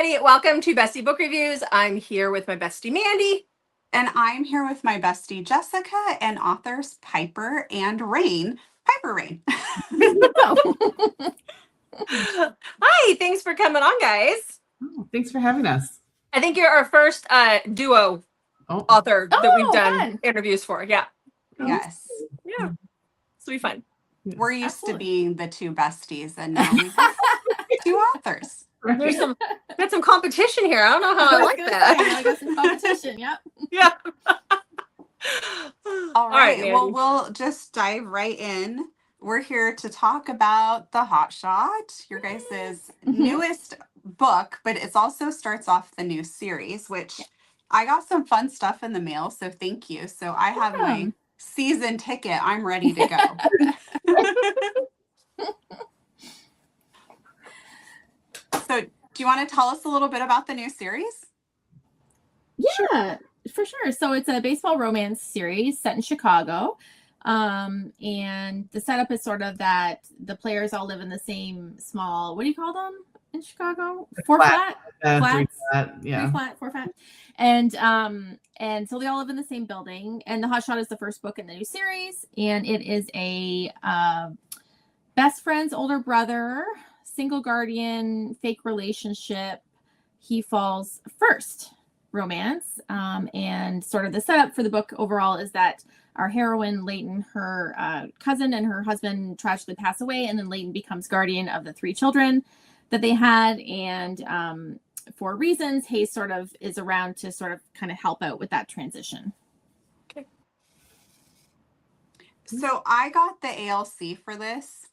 everybody. Welcome to Bestie Book Reviews. I'm here with my bestie Mandy. And I'm here with my bestie Jessica and authors Piper and Rayne. Piper Rayne. Hi, thanks for coming on, guys. Oh, thanks for having us. I think you're our first duo author that we've done interviews for. Yeah. Yes. Yeah. This will be fun. We're used to being the two besties, and now we have two authors. There's got some competition here. I don't know how I like that. I got some competition. Yep. Yeah. All right. Well, we'll just dive right in. We're here to talk about the Hotshot, your guys' newest book, but it also starts off the new series, which I got some fun stuff in the mail, so thank you. So I have my season ticket. I'm ready to go. So do you want to tell us a little bit about the new series? Yeah, for sure. So it's a baseball romance series set in Chicago. And the setup is sort of that the players all live in the same small, what do you call them in Chicago? Four flat? And so they all live in the same building. And the Hotshot is the first book in the new series. And it is a best friend's older brother, single guardian, fake relationship, he falls first romance. And sort of the setup for the book overall is that our heroine, Leighton, her cousin and her husband tragically pass away, and then Leighton becomes guardian of the 3 children that they had. And for reasons, Hayes sort of is around to sort of kind of help out with that transition. Okay. So I got the ALC for this,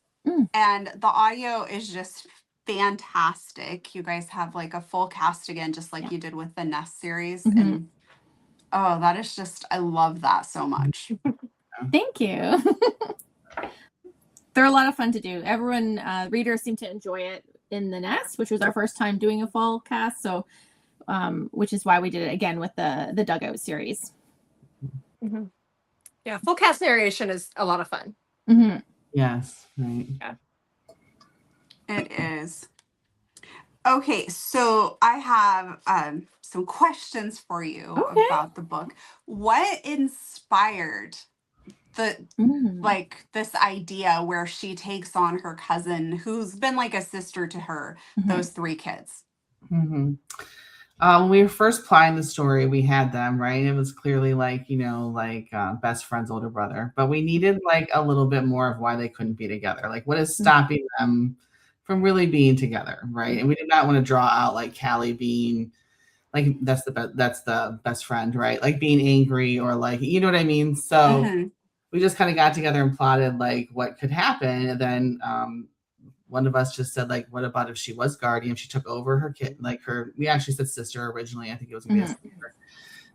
and the audio is just fantastic. You guys have like a full cast again, just like you did with the Nest series. And oh, that is just, I love that so much. Thank you. They're a lot of fun to do. Everyone, readers seem to enjoy it in the Nest, which was our first time doing a full cast. So, which is why we did it again with the Dugout series. Yeah, full cast narration is a lot of fun. Yes, right. Yeah. It is. Okay, so I have some questions for you about the book. What inspired the like this idea where she takes on her cousin who's been like a sister to her, those 3 kids? When we were first planning the story, we had them, right? It was clearly like, best friend's older brother, but we needed like a little bit more of why they couldn't be together. Like what is stopping them from really being together, right? And we did not want to draw out like Callie being like that's the best friend, right? Like being angry or like, you know what I mean? So we just kind of got together and plotted like what could happen. And then one of us just said like, what about if she was guardian? She took over her kid, like we actually said sister originally. I think it was gonna be a sister.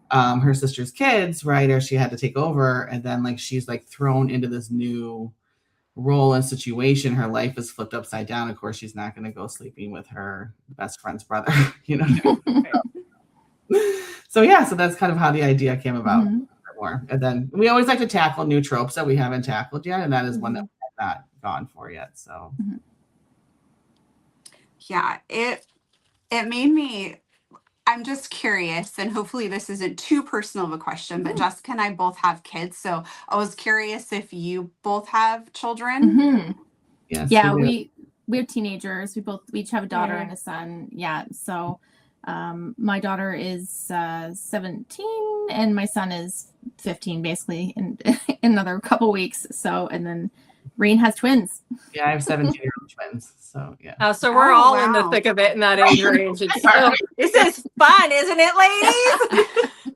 Her sister's kids, right? Or she had to take over, and then like she's like thrown into this new role and situation. Her life is flipped upside down. Of course, she's not going to go sleeping with her best friend's brother, you know. So that's kind of how the idea came about. More, and then we always like to tackle new tropes that we haven't tackled yet, and that is one that we have not gone for yet. So, yeah, it made me. I'm just curious, and hopefully this isn't too personal of a question, but Jessica and I both have kids, so I was curious if you both have children. Yes. Yeah, we have teenagers. We each have a daughter and a son. Yeah, so my daughter is 17 and my son is 15, basically in another couple weeks. So, and then Rayne has twins. Yeah, I have 17-year-old twins. So yeah. So we're all in the thick of it in that age range. This is fun, isn't it, ladies?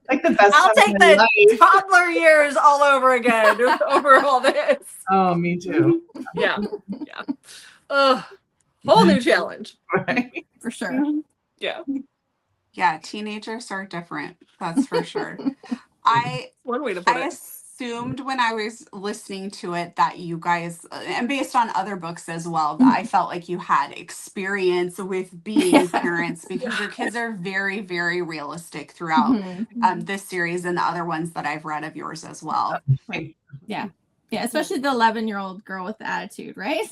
Like the best. I'll take the toddler years all over again over all this. Oh, me too. Yeah. Whole new challenge. Right. For sure. Yeah. Yeah, teenagers are different. That's for sure. One way to put it. Assumed when I was listening to it that you guys, and based on other books as well, that I felt like you had experience with being parents, because your kids are very, very realistic throughout this series and the other ones that I've read of yours as well. Right. Yeah. Yeah, especially the 11-year-old girl with the attitude, right?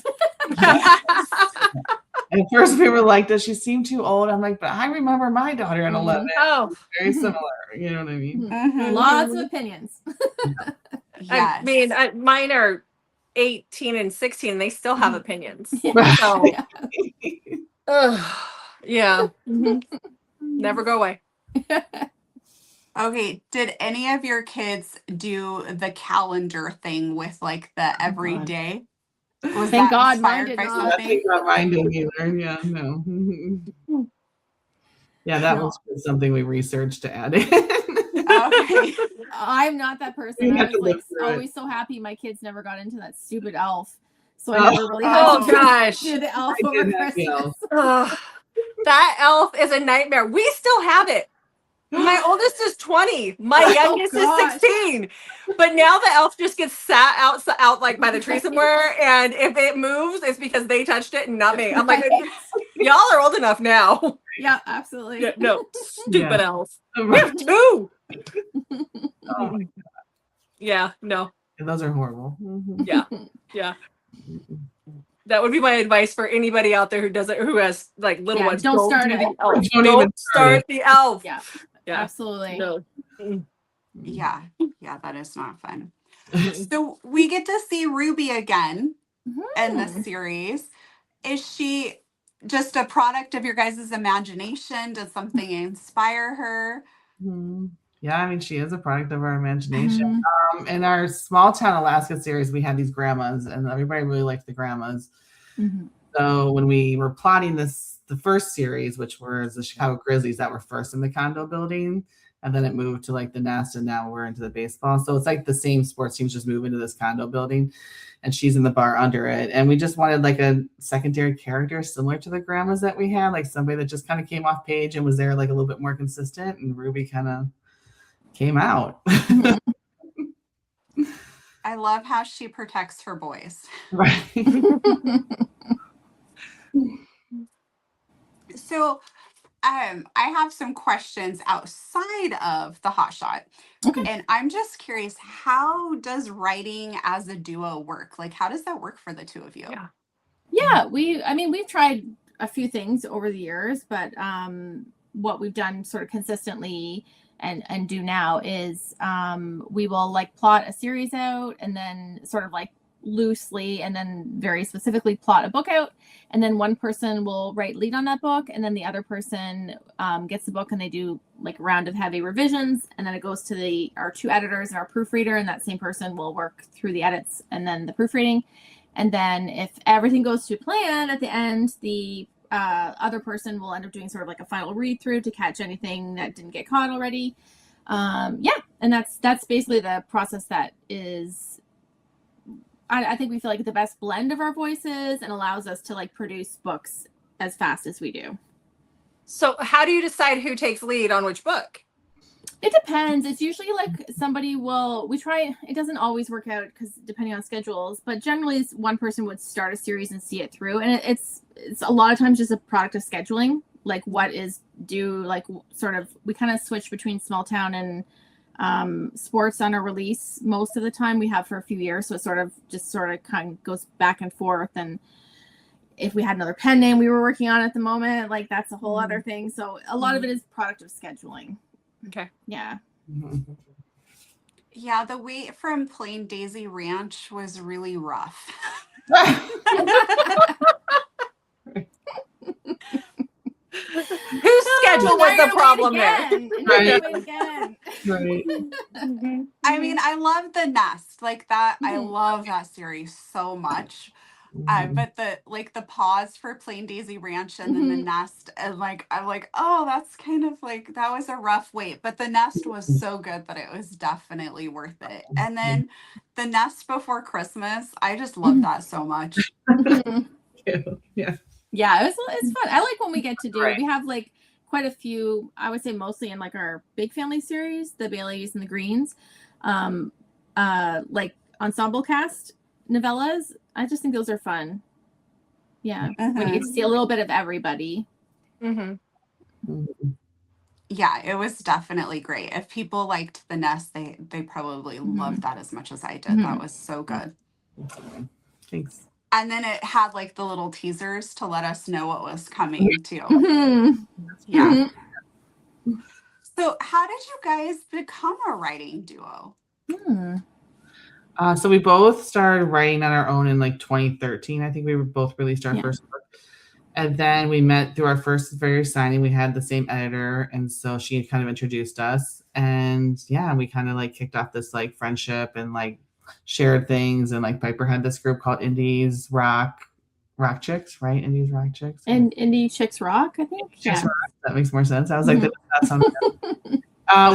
And at first we were like, does she seem too old? I'm like, but I remember my daughter at 11. Oh, Very similar. You know what I mean? Mhm. Lots of opinions. Yes. I mean, mine are 18 and 16. And they still have opinions. Yeah. So, Yeah. yeah. Never go away. Okay, did any of your kids do the calendar thing with like the every God. day? Was Thank that God mine inspired did by not. I something? think not mine didn't either. Yeah, no. Yeah, that No. was something we researched to add in. Okay. I'm not that person. You I have was to live like through it. always so happy my kids never got into that stupid elf. So I Oh. never really had Oh, to gosh. do the elf I over did have the Christmas. elf. Ugh, that elf is a nightmare. We still have it. My oldest is 20. My youngest is gosh. 16. But now the elf just gets sat out like by the tree somewhere. And if it moves, it's because they touched it and not me. I'm like, Right. y'all are old enough now. Yeah, absolutely. Yeah, no, stupid elf. We Right. have two. Oh my Yeah, no. God, those are horrible. Mhm. Yeah. Yeah. That would be my advice for anybody out there who has like little Yeah, ones. don't start do it. the elf. Don't even start start the elf. Yeah, Yeah. absolutely. No. Yeah. Yeah, that is not fun. So we get to see Ruby again in this Mhm. series. Is she just a product of your guys' imagination? Does something inspire her? Mhm. Yeah, I mean, she is a product of our imagination. Mhm. In our small town Alaska series, we had these grandmas, and everybody really liked the grandmas. Mhm. So when we were plotting the first series, which was the Chicago Grizzlies that were first in the condo building, and then it moved to like the nest, and now we're into the baseball. So it's like the same sports teams just move into this condo building, and she's in the bar under it. And we just wanted like a secondary character similar to the grandmas that we had, like somebody that just kind of came off page and was there like a little bit more consistent. And Ruby kind of came out. I love how she protects her boys. Right. So I have some questions outside of the Hotshot. Okay. And I'm just curious, how does writing as a duo work? Like, how does that work for the two of you? Yeah. Yeah, we've tried a few things over the years, but what we've done sort of consistently and do now is we will like plot a series out and then sort of like loosely and then very specifically plot a book out, and then one person will write lead on that book, and then the other person gets the book and they do like a round of heavy revisions, and then it goes to our two editors and our proofreader, and that same person will work through the edits and then the proofreading. And then if everything goes to plan at the end, the other person will end up doing sort of like a final read through to catch anything that didn't get caught already. Yeah, and that's basically the process that is, I think we feel like the best blend of our voices and allows us to like produce books as fast as we do. So how do you decide who takes lead on which book? It depends. It's usually like we try, it doesn't always work out because depending on schedules, but generally one person would start a series and see it through. And it's a lot of times just a product of scheduling, like what is due, like sort of, we kind of switch between small town and sports on a release most of the time. We have for a few years. So it sort of kind of goes back and forth. And if we had another pen name we were working on at the moment, like that's a whole other thing. So a lot of it is product of scheduling. Okay. Yeah. Yeah, the wait from Plain Daisy Ranch was really rough. Whose schedule was the problem there? Right. I mean, I love The Nest. Like that, I love that series so much. But the pause for Plain Daisy Ranch and then The Nest, and like I'm like, oh, that's kind of like that was a rough wait. But The Nest was so good that it was definitely worth it. And then The Nest Before Christmas, I just love that so much. Yeah. Yeah, it's fun. I like when we get to do Right. we have like quite a few, I would say mostly in like our big family series, the Baileys and the Greens, like ensemble cast novellas. I just think those are fun. Yeah. When you get to see a little bit of everybody. Yeah, it was definitely great. If people liked The Nest, they probably loved that as much as I did. That was so good. Thanks. And then it had like the little teasers to let us know what was coming too. Mhm. Yeah. So how did you guys become a writing duo? Hmm. So we both started writing on our own in like 2013. I think we both released our Yeah. first book. And then we met through our first very signing. We had the same editor. And so she kind of introduced us. And yeah, we kind of like kicked off this like friendship and like shared things. And like Piper had this group called Indies Rock Chicks, right? Indies Rock Chicks. And Indie Chicks Rock, I think. Chicks Yeah. Rock. That makes more sense. I was like, Mhm. that does not sound good.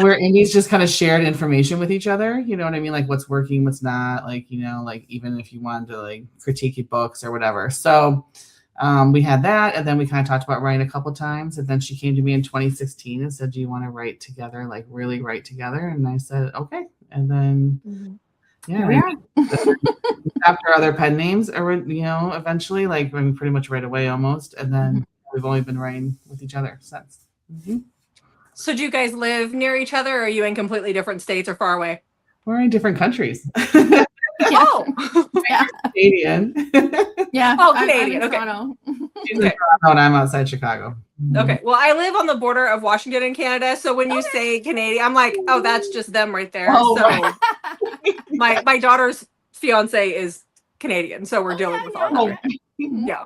Where indies just kind of shared information with each other. You know what I mean? Like what's working, what's not. Like, you know, like even if you wanted to like critique your books or whatever. So we had that, and then we kind of talked about writing a couple times. And then she came to me in 2016 and said, "Do you want to write together? Like really write together?" And I said, "Okay." And then Here we are. after other pen names, or you know, eventually, like I mean, pretty much right away almost. And then we've only been writing with each other since. So do you guys live near each other, or are you in completely different states or far away? We're in different countries. Yeah. Oh, Yeah. Canadian. Yeah. Oh, I'm Canadian, in okay. Toronto. She's in Toronto and I'm outside Chicago. Okay. Well, I live on the border of Washington and Canada, so when you say Canadian, I'm like, oh, that's just them right there. Oh, so right. my daughter's fiance is Canadian, so we're Oh, dealing yeah, with yeah. all that. Mhm. Yeah.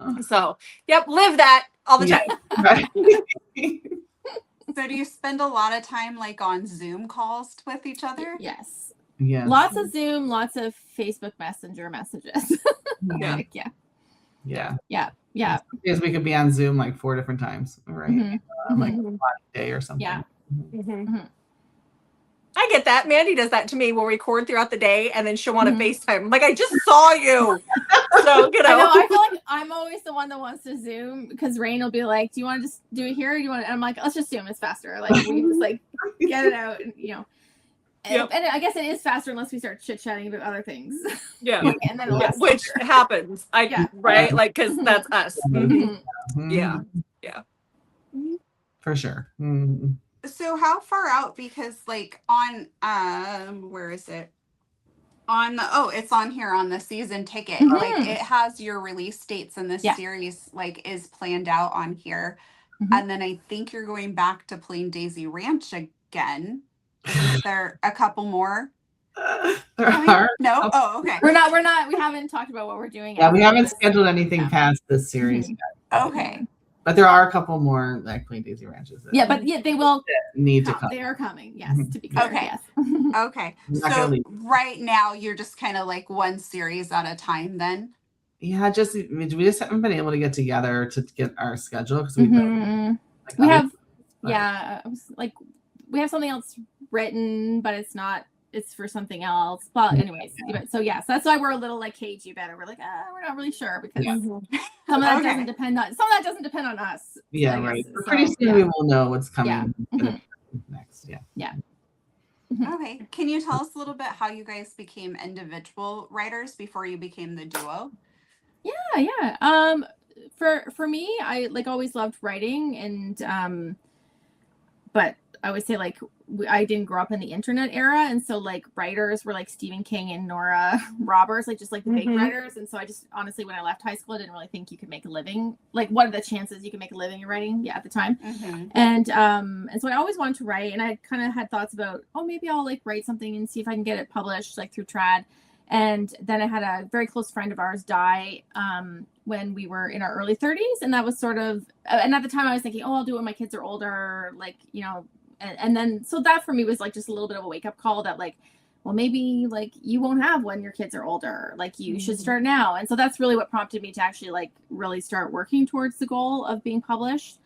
Oh. So, yep, live that all the Yeah. time. Right. So do you spend a lot of time like on Zoom calls with each other? Yes. Yeah. Lots of Zoom, lots of Facebook Messenger messages. Yeah. Like, yeah. Yeah. Yeah. Because we could be on Zoom like 4 different times, right? Mhm. Like Mhm. a day or something. Yeah. Mhm. I get that. Mandy does that to me. We'll record throughout the day, and then she'll want to Mhm. FaceTime. I'm like, I just saw you. So, you I know. know. I feel like I'm always the one that wants to Zoom because Rain will be like, "Do you want to just do it here? Or do you want?" And I'm like, "Let's just Zoom. It's faster. Like we can just like get it out, and, you know." Yep. And I guess it is faster unless we start chit chatting about other things. Yeah. And then it'll Yeah, last which longer. happens. Yeah. Right? Like, because that's us. Mhm. Mhm. Yeah. For sure. Mhm. So how far out? Because like on where is it? On the it's on here on the season ticket. Mhm. Like it has your release dates in this Yeah. series like is planned out on here. Mhm. And then I think you're going back to Plain Daisy Ranch again. Is there a couple more? There coming? are. No? Oh, okay. We haven't talked about what we're doing. Yeah, we after haven't this. scheduled anything Yeah. past this series Mhm. yet. Okay. But there are a couple more like Plain Daisy Ranches that Yeah, but yeah, they will. need to come. They are coming. Yes, Mhm. to be clear. Okay. Yes. Okay. I'm not gonna So leave. right now you're just kind of like one series at a time then? Yeah, we just haven't been able to get together to get our schedule because we've been Mhm. like, We other- have. Yeah, I was like, we have something else written, but it's not. It's for something else. Well, anyways, so yeah, so that's why we're a little like cagey about it. We're like, we're not really sure because Yeah. some of that Okay. doesn't depend on some of that doesn't depend on us. Yeah, I right. guess. But So, pretty soon yeah. we will know what's coming Yeah. gonna be next. Yeah. Okay. Can you tell us a little bit how you guys became individual writers before you became the duo? Yeah. For me, I like always loved writing, and but I would say like I didn't grow up in the internet era, and so like writers were like Stephen King and Nora Roberts, like just like the big Mhm. writers. And so I just honestly, when I left high school, I didn't really think you could make a living. Like, what are the chances you could make a living in writing? Yeah, at the time. Mm-hmm. And so I always wanted to write, and I kind of had thoughts about, maybe I'll like write something and see if I can get it published like through trad. And then I had a very close friend of ours die when we were in our early 30s, and that was sort of, and at the time I was thinking, I'll do it when my kids are older, like, you know, and then so that for me was like just a little bit of a wake-up call that like, well, maybe like you won't have when your kids are older, like you should start now. And so that's really what prompted me to actually like really start working towards the goal of being published,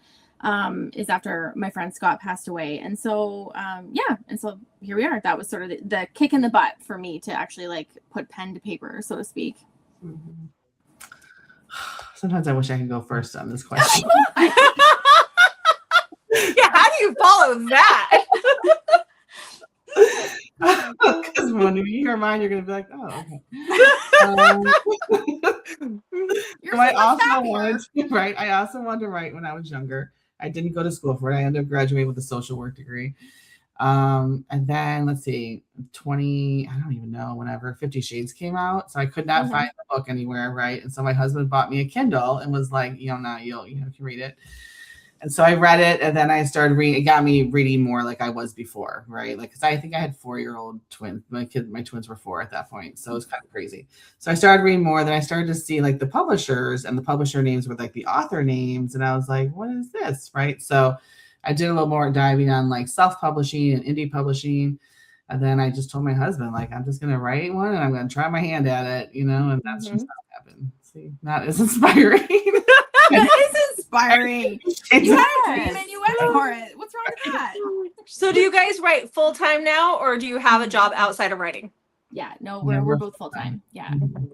is after my friend Scott passed away. And so and so here we are. That was sort of the kick in the butt for me to actually like put pen to paper, so to speak. Mhm. Sometimes I wish I could go first on this question. Yeah, how do you follow that? Because when you hear mine, you're gonna be like, "Oh, okay." You're So I so much also happier. wanted to write. I also wanted to write when I was younger. I didn't go to school for it. I ended up graduating with a social work degree. And then let's see, 20, I don't even know, whenever 50 Shades came out. So I could not find the book anywhere, right? And so my husband bought me a Kindle and was like, now you can read it. And so I read it, and then I started reading. It got me reading more like I was before, right? Like, because I think I had 4-year-old twins. My twins were 4 at that point, so it was kind of crazy. So I started reading more. Then I started to see like the publishers, and the publisher names were like the author names, and I was like, "What is this?" Right? So I did a little more diving on like self-publishing and indie publishing, and then I just told my husband, like, I'm just gonna write one, and I'm gonna try my hand at it, and that's just how it happened. See, not as inspiring. That is inspiring. You had a dream and you went for it. What's wrong with that? So do you guys write full time now, or do you have a job outside of writing? Yeah, no, we're both full time. Yeah. Full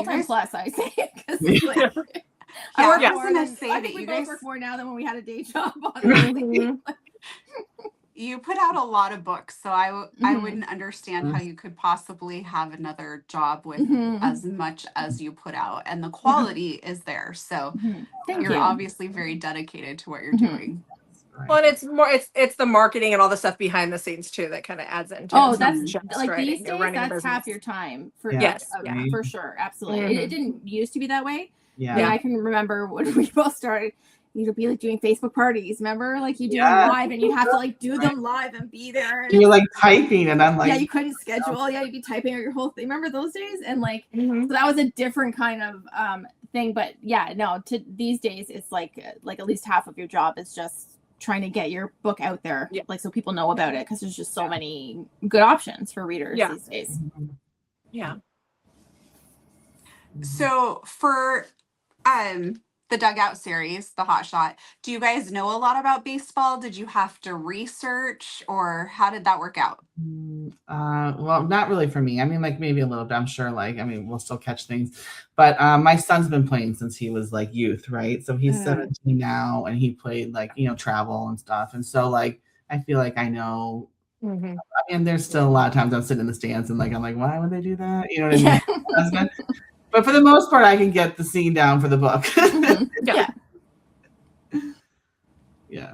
time plus, I say. I work more. I think we both work more now than when we had a day job. You put out a lot of books, so I wouldn't understand how you could possibly have another job with as much as you put out, and the quality is there. So you're obviously very dedicated to what you're doing. Well, and it's the marketing and all the stuff behind the scenes too that kind of adds into. Oh, that's like these days. That's half your time for for sure, absolutely. It didn't used to be that way. Yeah, I can remember when we both started. You'd be like doing Facebook parties, remember? Like you do them live, and you have to like do them live and be there. And you're like typing, and I'm like, you couldn't schedule. Yeah, you'd be typing out your whole thing. Remember those days? And like, so that was a different kind of thing. But these days, it's like at least half of your job is just trying to get your book out there, like so people know about it, because there's just so many good options for readers these days. Yeah. So for the Dugout series, the Hotshot, do you guys know a lot about baseball? Did you have to research, or how did that work out? Well, not really for me. I mean, like maybe a little bit. I'm sure, we'll still catch things. But my son's been playing since he was like youth, right? So he's 17 now, and he played travel and stuff. And so I feel like I know. I mean, there's still a lot of times I'm sitting in the stands and I'm like, why would they do that? You know what I mean? But for the most part, I can get the scene down for the book. Yeah.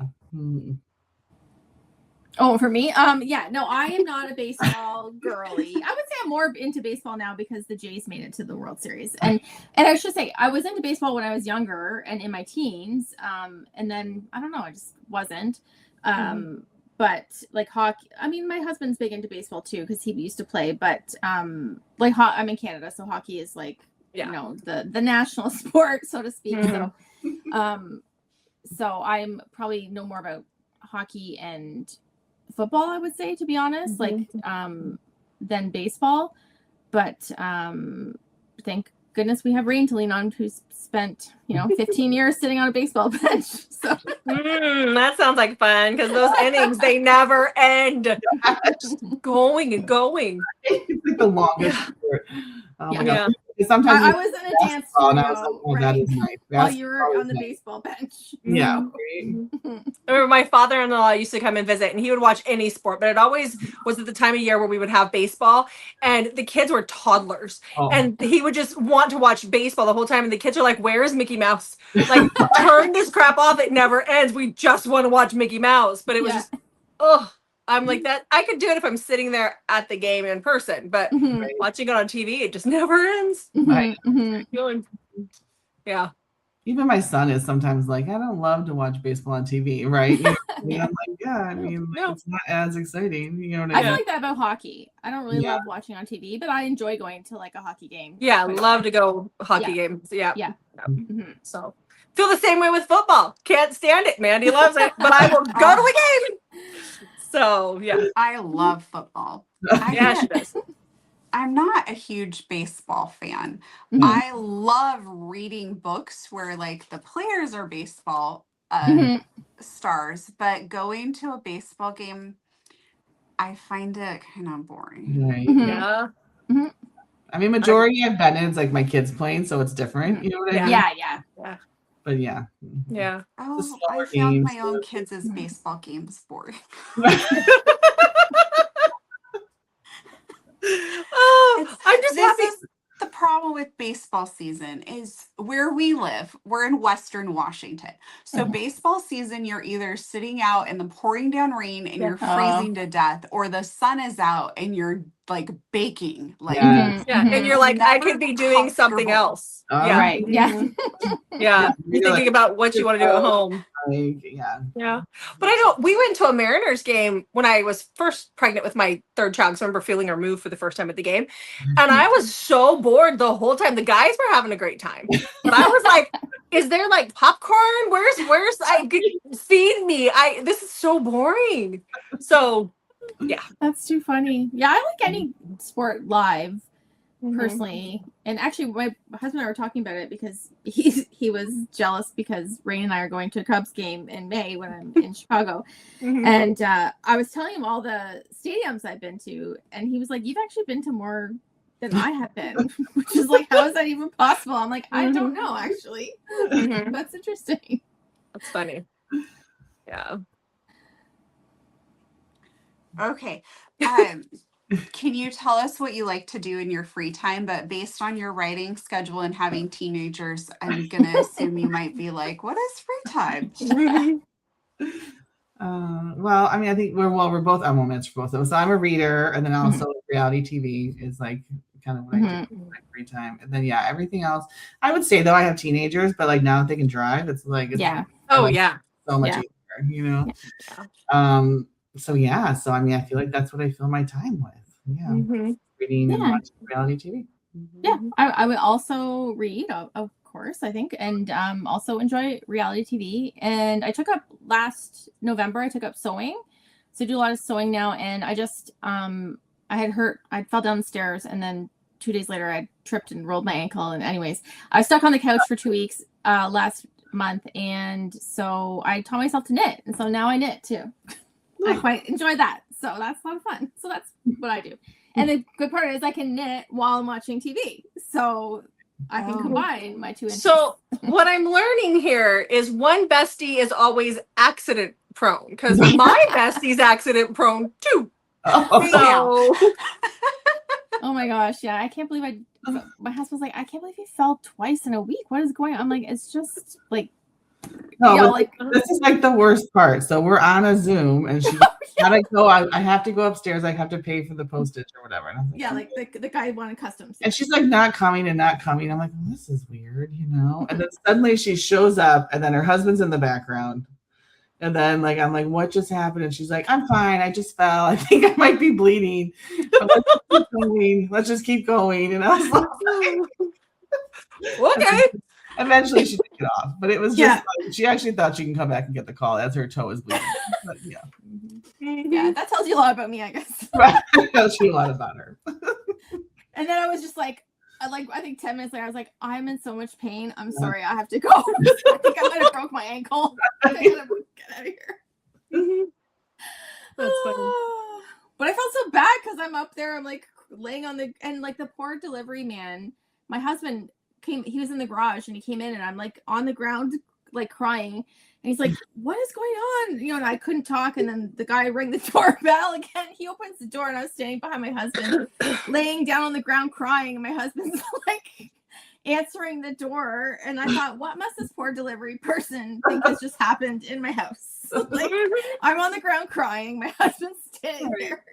Oh, for me? No, I am not a baseball girly. I would say I'm more into baseball now because the Jays made it to the World Series. And I should say, I was into baseball when I was younger and in my teens. And then, I don't know, I just wasn't. But like hockey, I mean, my husband's big into baseball too because he used to play. But I'm in Canada, so hockey is the national sport, so to speak. So I'm probably know more about hockey and football, I would say, to be honest, than baseball. But thank goodness we have Rayne to lean on, who's spent 15 years sitting on a baseball bench. So that sounds like fun, because those innings, they never end. Going and going. It's like the longest sport. Oh my God. Sometimes I was in a dance studio, that is nice. While you were on the baseball bench. Yeah. I remember my father-in-law used to come and visit, and he would watch any sport, but it always was at the time of year where we would have baseball, and the kids were toddlers, and he would just want to watch baseball the whole time, and the kids are like, where is Mickey Mouse? Like, turn this crap off, it never ends. We just want to watch Mickey Mouse. But it was just, I'm like that. I could do it if I'm sitting there at the game in person, but watching it on TV, it just never ends. Yeah. Even my son is sometimes like, I don't love to watch baseball on TV, right? I'm like, it's not as exciting. You know what I mean? I feel like that about hockey. I don't really love watching on TV, but I enjoy going to like a hockey game. Yeah, love to go hockey games. Yeah. So feel the same way with football. Can't stand it. Mandy loves it, but I will go to a game. So yeah, I love football. She does. I'm not a huge baseball fan. I love reading books where like the players are baseball stars, but going to a baseball game, I find it kind of boring. Right. Yeah. I mean, majority I've been in, it's like my kids playing, so it's different. You know what I mean? Yeah. But yeah. Oh, I found my own kids' baseball games boring. I'm just happy. the problem with baseball season is where we live. We're in Western Washington. So baseball season, you're either sitting out in the pouring down rain and you're freezing to death, or the sun is out and you're like baking. Like Yes. And you're like, I could be doing something comfortable. else. Right. Yeah. Yeah. You're thinking about what you want to do at home. Yeah. But I know we went to a Mariners game when I was first pregnant with my third child. So I remember feeling her move for the first time at the game. And I was so bored the whole time. The guys were having a great time. But I was like, is there like popcorn? Where's feed me? This is so boring. So yeah. That's too funny. Yeah, I like any sport live. Personally, and actually my husband and I were talking about it because he was jealous because Rayne and I are going to a Cubs game in May when I'm in Chicago, and I was telling him all the stadiums I've been to, and he was like, "You've actually been to more than I have been," which is like, how is that even possible? I'm like, I don't know, actually. That's interesting. That's funny. Yeah. Okay. Can you tell us what you like to do in your free time? But based on your writing schedule and having teenagers, I'm going to assume you might be like, what is free time? Well, I mean, I think we're both, I'm romance for both of us. So I'm a reader, and then also reality TV is like kind of what I do in my free time. And then, yeah, everything else. I would say, though, I have teenagers, but like now that they can drive, it's like, so much easier, you know? So yeah, so I mean, I feel like that's what I fill my time with. Yeah, reading and watching reality TV. Yeah, I would also read, of course, I think, and also enjoy reality TV. And I took up last November. I took up sewing, so I do a lot of sewing now. And I just I fell down the stairs, and then 2 days later I tripped and rolled my ankle. And anyways, I was stuck on the couch for 2 weeks last month, and so I taught myself to knit, and so now I knit too. I quite enjoy that. So that's a lot of fun. So that's what I do. And the good part is I can knit while I'm watching TV. So I can combine my two interests. So what I'm learning here is one bestie is always accident prone, because my bestie's accident prone too. Oh my gosh. Yeah. I can't believe my husband's like, I can't believe you fell twice in a week. What is going on? I'm like, it's just like, this is like the worst part. So we're on a Zoom, and she gotta go. I have to go upstairs. I have to pay for the postage or whatever. And like, the guy wanted customs. And she's like not coming. I'm like, well, this is weird, you know. And then suddenly she shows up, and then her husband's in the background. And then I'm like, what just happened? And she's like, I'm fine. I just fell. I think I might be bleeding. But let's just keep going. And I was like, okay. Eventually she took it off, but it was just she actually thought she can come back and get the call as her toe is bleeding. But yeah, that tells you a lot about me, I guess. That tells you a lot about her. And then I was just like, I think 10 minutes later, I was like, I'm in so much pain. I'm sorry, I have to go. I think I might have broke my ankle. I gotta get out of here. That's funny. But I felt so bad because I'm up there. I'm like laying on the poor delivery man. My husband he was in the garage and he came in, and I'm like on the ground, like crying. And he's like, what is going on? You know, and I couldn't talk. And then the guy rang the doorbell again. He opens the door, and I was standing behind my husband, laying down on the ground crying. And my husband's like answering the door. And I thought, what must this poor delivery person think has just happened in my house? Like, I'm on the ground crying. My husband's standing there.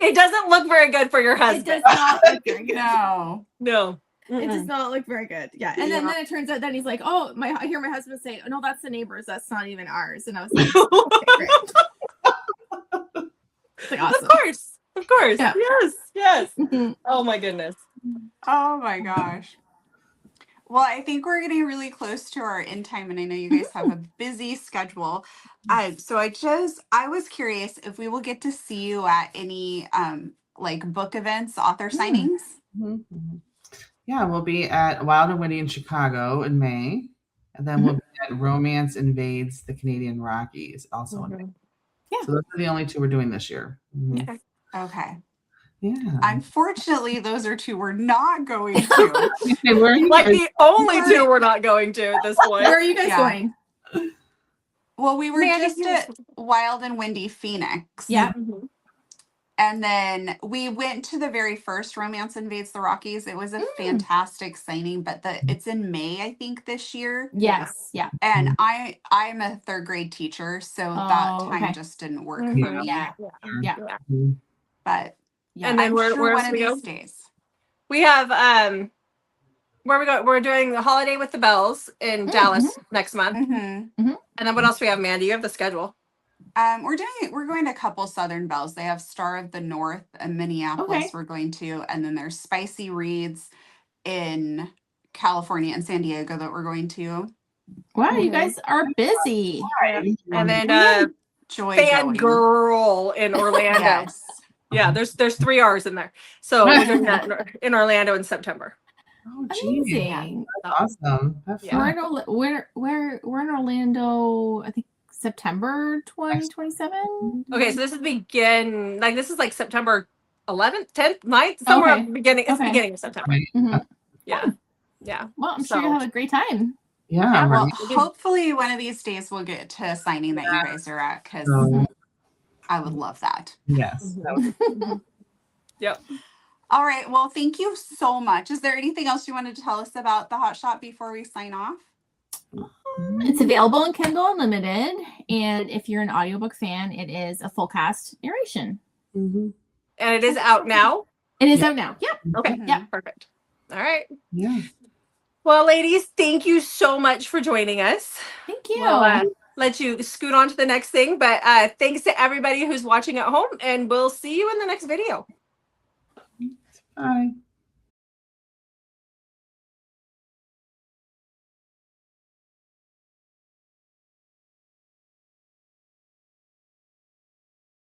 It doesn't look very good for your husband. It does not look very good. No. It does not look very good. Yeah. And then it turns out that he's like, I hear my husband say, oh, no, that's the neighbors. That's not even ours. And I was like, okay, great. It's like, awesome. Of course. Yeah. Yes. Oh my goodness. Oh my gosh. Well, I think we're getting really close to our end time, and I know you guys have a busy schedule. So I was curious if we will get to see you at any book events, author signings. Yeah, we'll be at Wild and Witty in Chicago in May, and then we'll be at Romance Invades the Canadian Rockies also in May. Yeah. So those are the only two we're doing this year. Okay. Yeah. Unfortunately, those are two we're not going to. The only two we're not going to at this point. Where are you guys going? Well, we were just at Wild and Windy Phoenix. Yeah. And then we went to the very first Romance Invades the Rockies. It was a fantastic signing, but it's in May, I think, this year. Yes. Yeah. And I'm a third grade teacher, so that time okay. just didn't work Mhm. for me. Yeah. Yeah. But Yeah. And then I'm where sure else one of we go? these days. We have where we go. We're doing the Holiday with the Bells in Dallas next month. Mm-hmm. And then what else we have, Mandy? You have the schedule. We're going to a couple Southern Bells. They have Star of the North in Minneapolis. Okay. We're going to, and then there's Spicy Reads in California and San Diego that we're going to. Wow, you guys are busy. And then Joy going. Fangirl in Orlando. Yes. Yeah, there's 3 R's in there. So we're doing that in Orlando in September. Oh, geez. Amazing. That's awesome. Have Yeah. fun. We're in Orlando, I think September 2027. Okay, so this is like September 11th, 10th, 9th, somewhere Okay. at the beginning. It's the Okay. beginning of September. Mhm. Yeah. Yeah. Well, I'm sure you'll have a great time. Yeah. Yeah, I'm Well, ready. hopefully one of these days we'll get to a signing that you guys are at, because So, I would love that. yes. Yep. All right. Well, thank you so much. Is there anything else you wanted to tell us about the Hotshot before we sign off? It's available in Kindle Unlimited, and if you're an audiobook fan, it is a full cast narration. And it is out now. It is out now. Yep. Okay. Mhm. Yeah. Perfect. All right. Yeah. Well, ladies, thank you so much for joining us. Thank you. We'll let you scoot on to the next thing. But thanks to everybody who's watching at home, and we'll see you in the next video. Bye.